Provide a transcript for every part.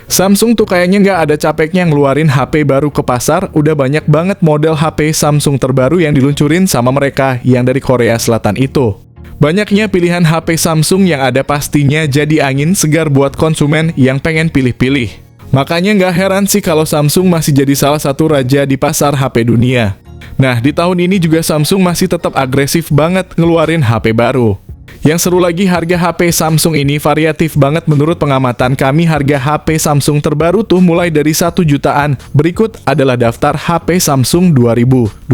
Samsung tuh kayaknya nggak ada capeknya ngeluarin HP baru ke pasar, udah banyak banget model HP Samsung terbaru yang diluncurin sama mereka yang dari Korea Selatan itu. Banyaknya pilihan HP Samsung yang ada pastinya jadi angin segar buat konsumen yang pengen pilih-pilih. Makanya nggak heran sih kalau Samsung masih jadi salah satu raja di pasar HP dunia. Nah, di tahun ini juga Samsung masih tetap agresif banget ngeluarin HP baru. Yang seru lagi, harga HP Samsung ini variatif banget menurut pengamatan kami. Harga HP Samsung terbaru tuh mulai dari 1 jutaan. Berikut adalah daftar HP Samsung 2025.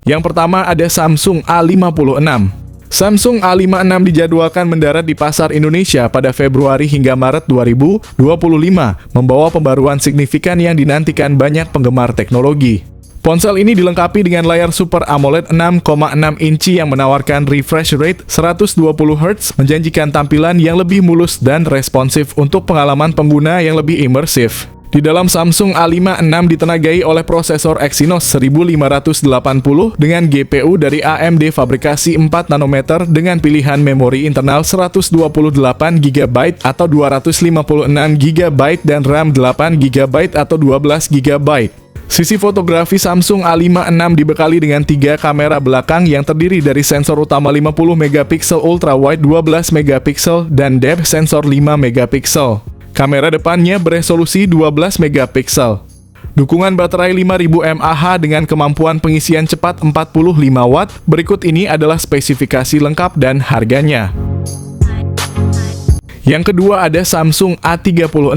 Yang pertama ada Samsung A56. Samsung A56 dijadwalkan mendarat di pasar Indonesia pada Februari hingga Maret 2025, membawa pembaruan signifikan yang dinantikan banyak penggemar teknologi. Ponsel ini dilengkapi dengan layar Super AMOLED 6,6 inci yang menawarkan refresh rate 120 Hz, menjanjikan tampilan yang lebih mulus dan responsif untuk pengalaman pengguna yang lebih imersif. Di dalam Samsung A56 ditenagai oleh prosesor Exynos 1580 dengan GPU dari AMD fabrikasi 4 nanometer dengan pilihan memori internal 128GB atau 256GB dan RAM 8GB atau 12GB. Sisi fotografi Samsung A56 dibekali dengan 3 kamera belakang yang terdiri dari sensor utama 50MP ultrawide 12MP dan depth sensor 5MP. Kamera depannya beresolusi 12MP. Dukungan baterai 5000 mAh dengan kemampuan pengisian cepat 45 Watt. Berikut ini adalah spesifikasi lengkap dan harganya. Yang kedua ada Samsung A36.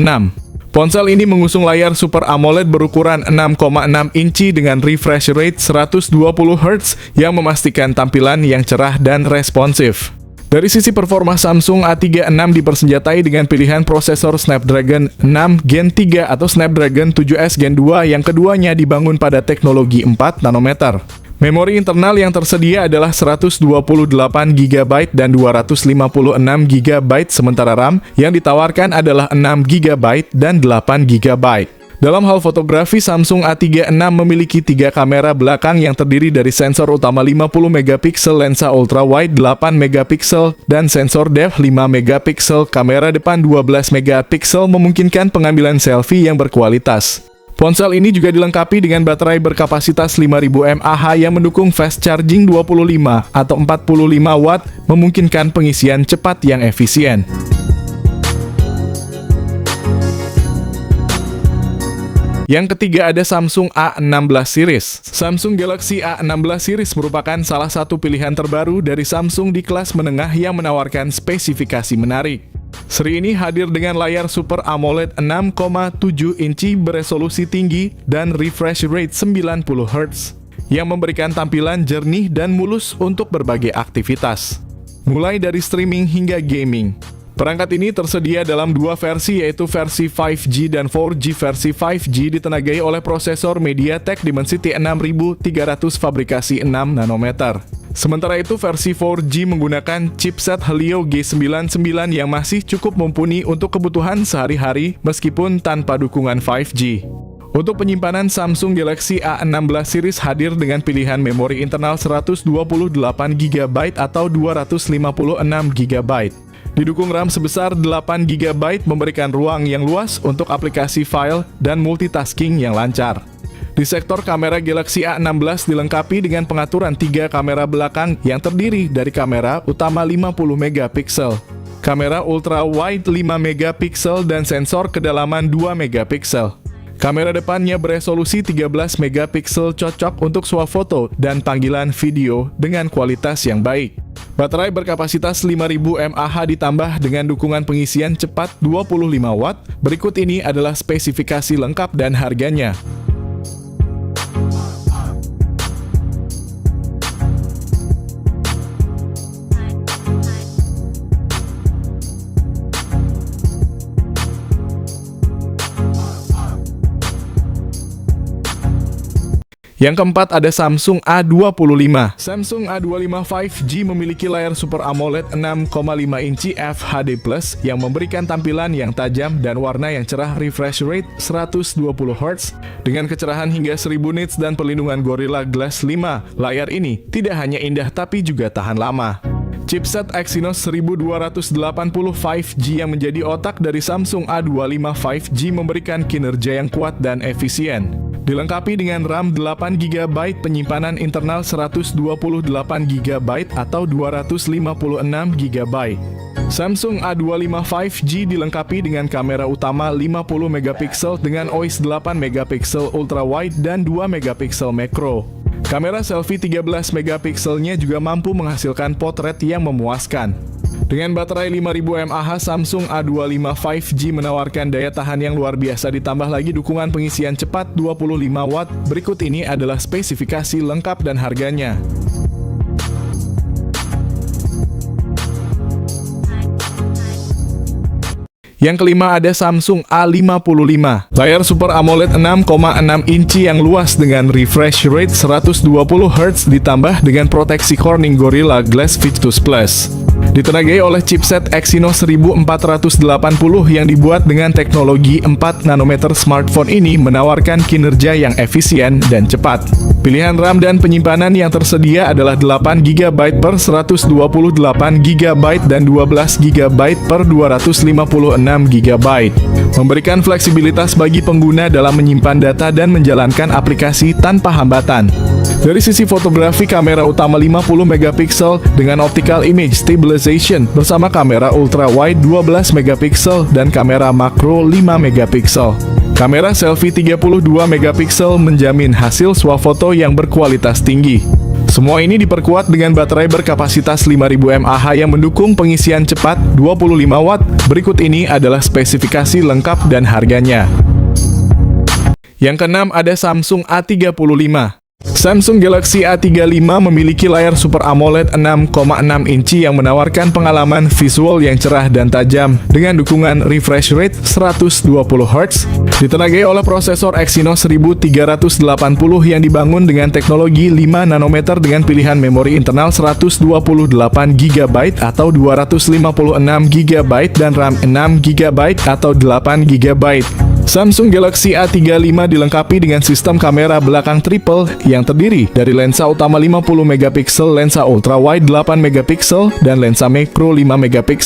Ponsel ini mengusung layar Super AMOLED berukuran 6,6 inci dengan refresh rate 120 Hz yang memastikan tampilan yang cerah dan responsif. Dari sisi performa, Samsung A36 dipersenjatai dengan pilihan prosesor Snapdragon 6 Gen 3 atau Snapdragon 7S Gen 2 yang keduanya dibangun pada teknologi 4 nanometer. Memori internal yang tersedia adalah 128GB dan 256GB, sementara RAM yang ditawarkan adalah 6GB dan 8GB. Dalam hal fotografi, Samsung A36 memiliki 3 kamera belakang yang terdiri dari sensor utama 50MP, lensa ultrawide 8MP, dan sensor depth 5MP. Kamera depan 12MP memungkinkan pengambilan selfie yang berkualitas. Ponsel ini juga dilengkapi dengan baterai berkapasitas 5000 mAh yang mendukung fast charging 25 atau 45 Watt, memungkinkan pengisian cepat yang efisien. Yang ketiga ada Samsung A16 series. Samsung Galaxy A16 series merupakan salah satu pilihan terbaru dari Samsung di kelas menengah yang menawarkan spesifikasi menarik. Seri ini hadir dengan layar Super AMOLED 6,7 inci beresolusi tinggi dan refresh rate 90 Hz yang memberikan tampilan jernih dan mulus untuk berbagai aktivitas, mulai dari streaming hingga gaming. Perangkat ini tersedia dalam 2 versi, yaitu versi 5G dan 4G. Versi 5G ditenagai oleh prosesor MediaTek Dimensity 6300 fabrikasi 6 nanometer. Sementara itu versi 4G menggunakan chipset Helio G99 yang masih cukup mumpuni untuk kebutuhan sehari-hari meskipun tanpa dukungan 5G. Untuk penyimpanan, Samsung Galaxy A16 series hadir dengan pilihan memori internal 128GB atau 256GB. Didukung RAM sebesar 8GB memberikan ruang yang luas untuk aplikasi file dan multitasking yang lancar. Di sektor kamera, Galaxy A16 dilengkapi dengan pengaturan 3 kamera belakang yang terdiri dari kamera utama 50MP, kamera ultra wide 5MP dan sensor kedalaman 2MP. Kamera depannya beresolusi 13MP, cocok untuk swafoto dan panggilan video dengan kualitas yang baik. Baterai berkapasitas 5000 mAh ditambah dengan dukungan pengisian cepat 25 Watt. Berikut ini adalah spesifikasi lengkap dan harganya. Yang keempat ada Samsung A25. Samsung A25 5G memiliki layar Super AMOLED 6,5 inci FHD+ yang memberikan tampilan yang tajam dan warna yang cerah, refresh rate 120 Hz dengan kecerahan hingga 1000 nits dan perlindungan Gorilla Glass 5. Layar ini tidak hanya indah tapi juga tahan lama. Chipset Exynos 1280 5G yang menjadi otak dari Samsung A25 5G memberikan kinerja yang kuat dan efisien. Dilengkapi dengan RAM 8GB, penyimpanan internal 128GB atau 256GB. Samsung A25 5G dilengkapi dengan kamera utama 50MP dengan OIS 8MP ultra wide dan 2MP macro. Kamera selfie 13MP-nya juga mampu menghasilkan potret yang memuaskan. Dengan baterai 5000 mAh, Samsung A25 5G menawarkan daya tahan yang luar biasa, ditambah lagi dukungan pengisian cepat 25 Watt. Berikut ini adalah spesifikasi lengkap dan harganya. Yang kelima ada Samsung A55. Layar Super AMOLED 6,6 inci yang luas dengan refresh rate 120Hz ditambah dengan proteksi Corning Gorilla Glass Victus Plus. Ditenagai oleh chipset Exynos 1480 yang dibuat dengan teknologi 4 nanometer, smartphone ini menawarkan kinerja yang efisien dan cepat. Pilihan RAM dan penyimpanan yang tersedia adalah 8GB per 128GB dan 12GB per 256GB. Memberikan fleksibilitas bagi pengguna dalam menyimpan data dan menjalankan aplikasi tanpa hambatan. Dari sisi fotografi, kamera utama 50MP dengan optical image stabilization bersama kamera ultra wide 12MP dan kamera makro 5MP. Kamera selfie 32MP menjamin hasil swafoto yang berkualitas tinggi. Semua ini diperkuat dengan baterai berkapasitas 5000 mAh yang mendukung pengisian cepat 25 Watt. Berikut ini adalah spesifikasi lengkap dan harganya. Yang keenam ada Samsung A35. Samsung Galaxy A35 memiliki layar Super AMOLED 6,6 inci yang menawarkan pengalaman visual yang cerah dan tajam dengan dukungan refresh rate 120Hz. Ditenagai oleh prosesor Exynos 1380 yang dibangun dengan teknologi 5 nanometer dengan pilihan memori internal 128GB atau 256GB dan RAM 6GB atau 8GB. Samsung Galaxy A35 dilengkapi dengan sistem kamera belakang triple yang terdiri dari lensa utama 50MP, lensa ultra wide 8MP, dan lensa macro 5MP.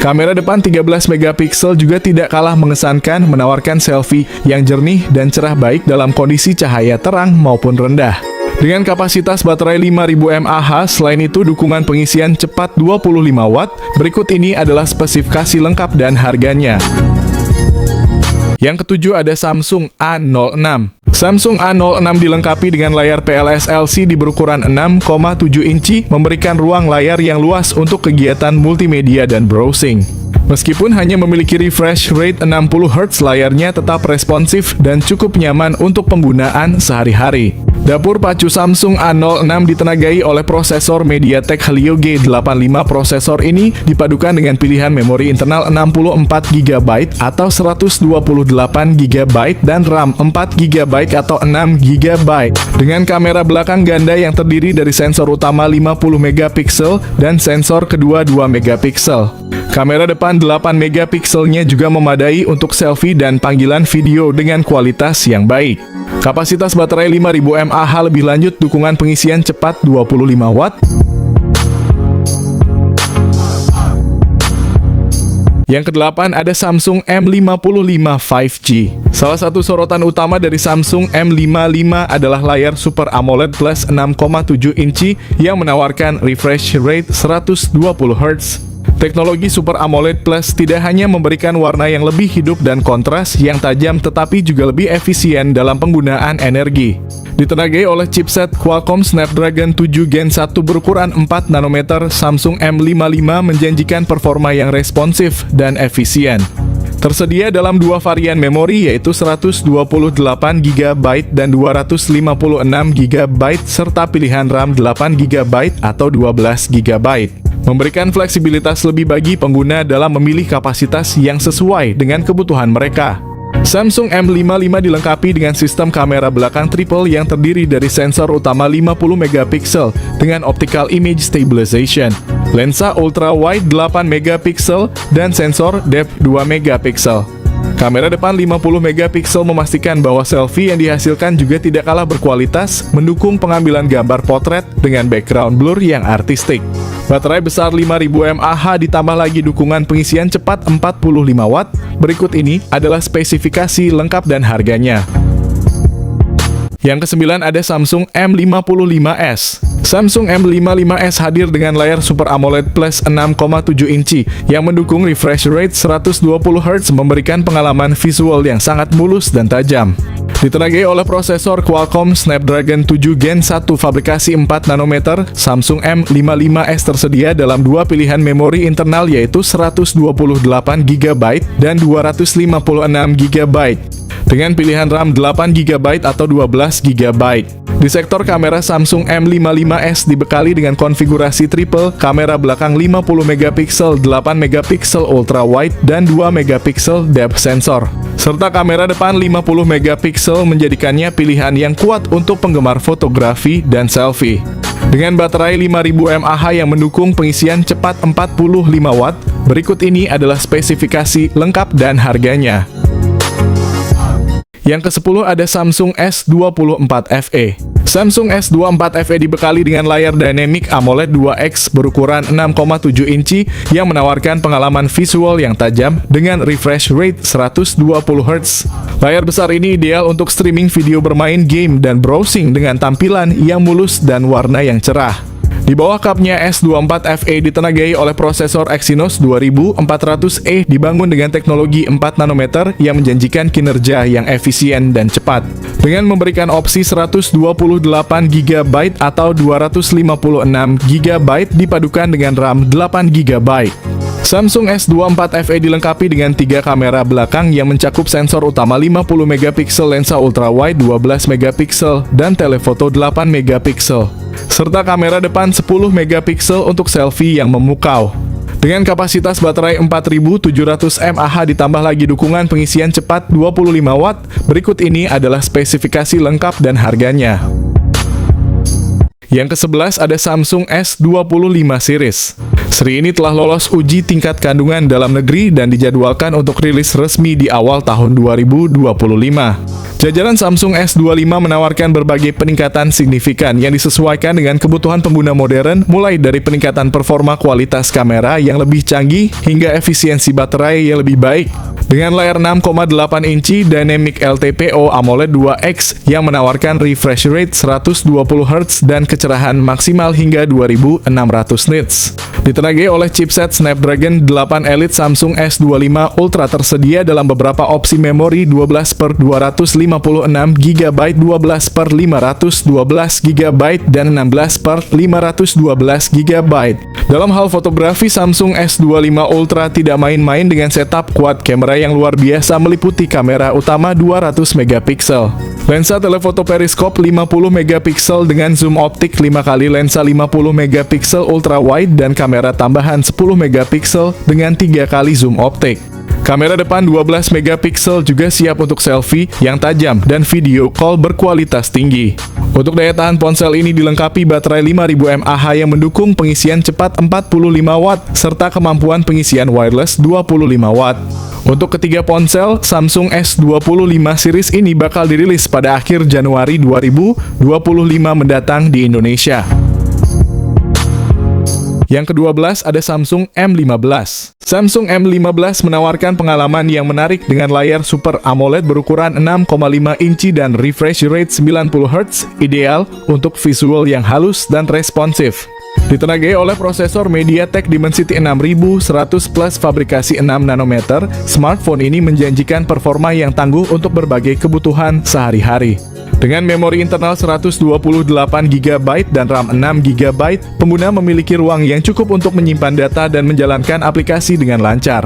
Kamera depan 13MP juga tidak kalah mengesankan, menawarkan selfie yang jernih dan cerah baik dalam kondisi cahaya terang maupun rendah. Dengan kapasitas baterai 5000 mAh, selain itu dukungan pengisian cepat 25 Watt. Berikut ini adalah spesifikasi lengkap dan harganya. Yang ketujuh ada Samsung A06. Samsung A06 dilengkapi dengan layar PLS LCD berukuran 6,7 inci, memberikan ruang layar yang luas untuk kegiatan multimedia dan browsing. Meskipun hanya memiliki refresh rate 60Hz, layarnya tetap responsif dan cukup nyaman untuk penggunaan sehari-hari. Dapur pacu Samsung A06 ditenagai oleh prosesor MediaTek Helio G85. Prosesor ini dipadukan dengan pilihan memori internal 64GB atau 128GB dan RAM 4GB atau 6GB. Dengan kamera belakang ganda yang terdiri dari sensor utama 50MP dan sensor kedua 2MP. Kamera depan 8MP-nya juga memadai untuk selfie dan panggilan video dengan kualitas yang baik. Kapasitas baterai 5000 mAh, lebih lanjut dukungan pengisian cepat 25 Watt. Yang kedelapan ada Samsung M55 5G. Salah satu sorotan utama dari Samsung M55 adalah layar Super AMOLED Plus 6,7 inci yang menawarkan refresh rate 120Hz. Teknologi Super AMOLED Plus tidak hanya memberikan warna yang lebih hidup dan kontras yang tajam, tetapi juga lebih efisien dalam penggunaan energi. Ditenagai oleh chipset Qualcomm Snapdragon 7 Gen 1 berukuran 4 nanometer, Samsung M55 menjanjikan performa yang responsif dan efisien. Tersedia dalam dua varian memori, yaitu 128GB dan 256GB, serta pilihan RAM 8GB atau 12GB. Memberikan fleksibilitas lebih bagi pengguna dalam memilih kapasitas yang sesuai dengan kebutuhan mereka. Samsung M55 dilengkapi dengan sistem kamera belakang triple yang terdiri dari sensor utama 50MP dengan optical image stabilization, lensa ultra wide 8MP dan sensor depth 2MP. Kamera depan 50 megapiksel memastikan bahwa selfie yang dihasilkan juga tidak kalah berkualitas, mendukung pengambilan gambar potret dengan background blur yang artistik. Baterai besar 5000 mAh ditambah lagi dukungan pengisian cepat 45 watt. Berikut ini adalah spesifikasi lengkap dan harganya. Yang ke-9 ada Samsung M55s. Samsung M55s hadir dengan layar Super AMOLED Plus 6,7 inci yang mendukung refresh rate 120Hz, memberikan pengalaman visual yang sangat mulus dan tajam. Ditenagai oleh prosesor Qualcomm Snapdragon 7 Gen 1 fabrikasi 4 nanometer, Samsung M55s tersedia dalam dua pilihan memori internal yaitu 128GB dan 256GB. Dengan pilihan RAM 8GB atau 12GB. Di sektor kamera, Samsung M55s dibekali dengan konfigurasi triple, kamera belakang 50MP, 8MP ultra wide, dan 2MP depth sensor. Serta kamera depan 50MP menjadikannya pilihan yang kuat untuk penggemar fotografi dan selfie. Dengan baterai 5000 mAh yang mendukung pengisian cepat 45 watt, berikut ini adalah spesifikasi lengkap dan harganya. Yang ke-10 ada Samsung S24 FE. Samsung S24 FE dibekali dengan layar Dynamic AMOLED 2X berukuran 6,7 inci yang menawarkan pengalaman visual yang tajam dengan refresh rate 120Hz. Layar besar ini ideal untuk streaming video, bermain game, dan browsing dengan tampilan yang mulus dan warna yang cerah. Di bawah cupnya, S24 FE ditenagai oleh prosesor Exynos 2400E dibangun dengan teknologi 4 nanometer yang menjanjikan kinerja yang efisien dan cepat. Dengan memberikan opsi 128GB atau 256GB dipadukan dengan RAM 8GB. Samsung S24 FE dilengkapi dengan 3 kamera belakang yang mencakup sensor utama 50MP, lensa ultrawide 12MP, dan telefoto 8MP. Serta kamera depan 10MP untuk selfie yang memukau. Dengan kapasitas baterai 4700 mAh ditambah lagi dukungan pengisian cepat 25 watt, berikut ini adalah spesifikasi lengkap dan harganya. Yang ke-11 ada Samsung S25 series. Seri ini telah lolos uji tingkat kandungan dalam negeri dan dijadwalkan untuk rilis resmi di awal tahun 2025. Jajaran Samsung S25 menawarkan berbagai peningkatan signifikan yang disesuaikan dengan kebutuhan pengguna modern, mulai dari peningkatan performa kualitas kamera yang lebih canggih hingga efisiensi baterai yang lebih baik. Dengan layar 6,8 inci Dynamic LTPO AMOLED 2X yang menawarkan refresh rate 120Hz dan kecerahan maksimal hingga 2600 nits. Ditenagai oleh chipset Snapdragon 8 Elite, Samsung S25 Ultra tersedia dalam beberapa opsi memori 12/256GB, 12/512GB, dan 16/512GB. Dalam hal fotografi, Samsung S25 Ultra tidak main-main dengan setup quad kamera yang luar biasa meliputi kamera utama 200MP, lensa telefoto periskop 50MP dengan zoom optik 5 kali, lensa 50MP ultra wide, dan kamera tambahan 10MP dengan 3 kali zoom optik. Kamera depan 12MP juga siap untuk selfie yang tajam dan video call berkualitas tinggi. Untuk daya tahan ponsel ini dilengkapi baterai 5000 mAh yang mendukung pengisian cepat 45 watt serta kemampuan pengisian wireless 25 watt. Untuk ketiga ponsel, Samsung S25 series ini bakal dirilis pada akhir Januari 2025 mendatang di Indonesia. Yang ke-12 ada Samsung M15. Samsung M15 menawarkan pengalaman yang menarik dengan layar Super AMOLED berukuran 6,5 inci dan refresh rate 90Hz, ideal untuk visual yang halus dan responsif. Ditenagai oleh prosesor MediaTek Dimensity 6100 Plus fabrikasi 6 nanometer, smartphone ini menjanjikan performa yang tangguh untuk berbagai kebutuhan sehari-hari. Dengan memori internal 128GB dan RAM 6GB, pengguna memiliki ruang yang cukup untuk menyimpan data dan menjalankan aplikasi dengan lancar.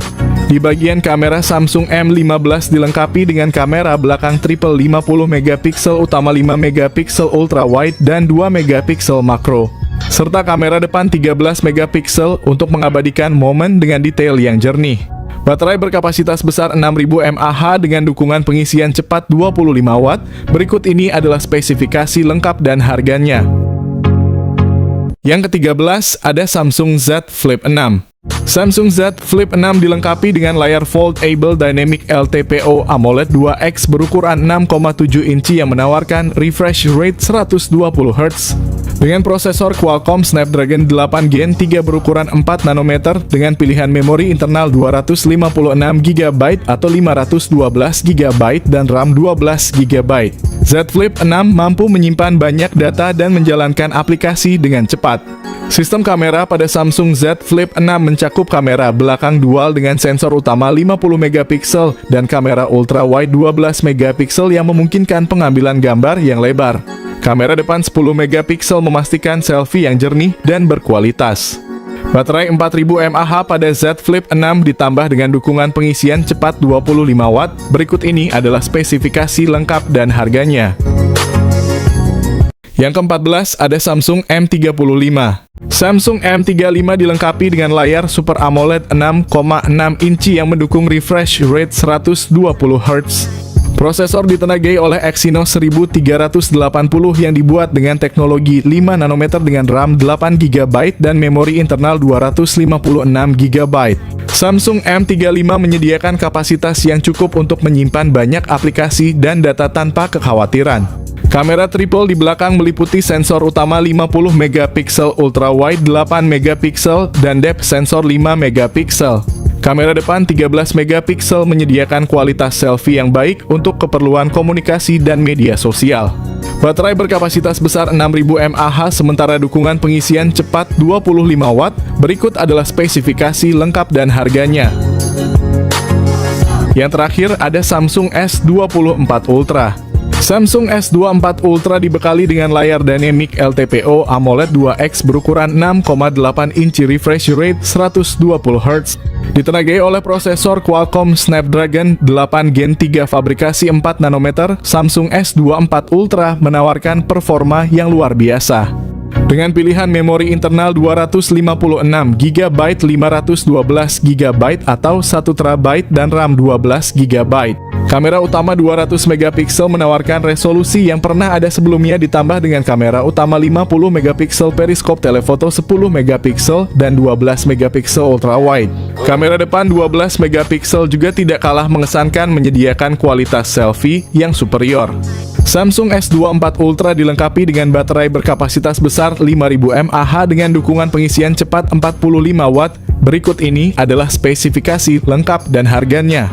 Di bagian kamera, Samsung M15 dilengkapi dengan kamera belakang triple 50MP, utama 5MP ultra wide, dan 2MP makro. Serta kamera depan 13MP untuk mengabadikan momen dengan detail yang jernih. Baterai berkapasitas besar 6000 mAh dengan dukungan pengisian cepat 25 watt. Berikut ini adalah spesifikasi lengkap dan harganya. Yang ke-13 ada Samsung Z Flip 6. Samsung Z Flip 6 dilengkapi dengan layar Foldable Dynamic LTPO AMOLED 2X berukuran 6,7 inci yang menawarkan refresh rate 120 Hz. Dengan prosesor Qualcomm Snapdragon 8 Gen 3 berukuran 4 nanometer dengan pilihan memori internal 256 GB atau 512 GB dan RAM 12 GB. Z Flip 6 mampu menyimpan banyak data dan menjalankan aplikasi dengan cepat. Sistem kamera pada Samsung Z Flip 6 mencakup kamera belakang dual dengan sensor utama 50 megapiksel dan kamera ultra wide 12 megapiksel yang memungkinkan pengambilan gambar yang lebar. Kamera depan 10 megapiksel memastikan selfie yang jernih dan berkualitas. Baterai 4000 mAh pada Z Flip 6 ditambah dengan dukungan pengisian cepat 25 Watt. Berikut ini adalah spesifikasi lengkap dan harganya. Yang ke-14 ada Samsung M35. Samsung M35 dilengkapi dengan layar Super AMOLED 6,6 inci yang mendukung refresh rate 120 Hz. Prosesor ditenagai oleh Exynos 1380 yang dibuat dengan teknologi 5 nanometer dengan RAM 8 GB dan memori internal 256 GB. Samsung M35 menyediakan kapasitas yang cukup untuk menyimpan banyak aplikasi dan data tanpa kekhawatiran. Kamera triple di belakang meliputi sensor utama 50 megapiksel ultra wide 8 megapiksel dan depth sensor 5 megapiksel. Kamera depan 13 megapiksel menyediakan kualitas selfie yang baik untuk keperluan komunikasi dan media sosial. Baterai berkapasitas besar 6000 mAh sementara dukungan pengisian cepat 25 Watt. Berikut adalah spesifikasi lengkap dan harganya. Yang terakhir ada Samsung S24 Ultra. Samsung S24 Ultra dibekali dengan layar Dynamic LTPO AMOLED 2X berukuran 6,8 inci refresh rate 120 Hz. Ditenagai oleh prosesor Qualcomm Snapdragon 8 Gen 3 fabrikasi 4 nanometer, Samsung S24 Ultra menawarkan performa yang luar biasa. Dengan pilihan memori internal 256 GB, 512 GB atau 1 TB dan RAM 12 GB. Kamera utama 200 megapiksel menawarkan resolusi yang pernah ada sebelumnya ditambah dengan kamera utama 50 megapiksel periskop telefoto 10 megapiksel dan 12 megapiksel ultra wide. Kamera depan 12 megapiksel juga tidak kalah mengesankan menyediakan kualitas selfie yang superior. Samsung S24 Ultra dilengkapi dengan baterai berkapasitas besar 5000 mAh dengan dukungan pengisian cepat 45 Watt. Berikut ini adalah spesifikasi lengkap dan harganya.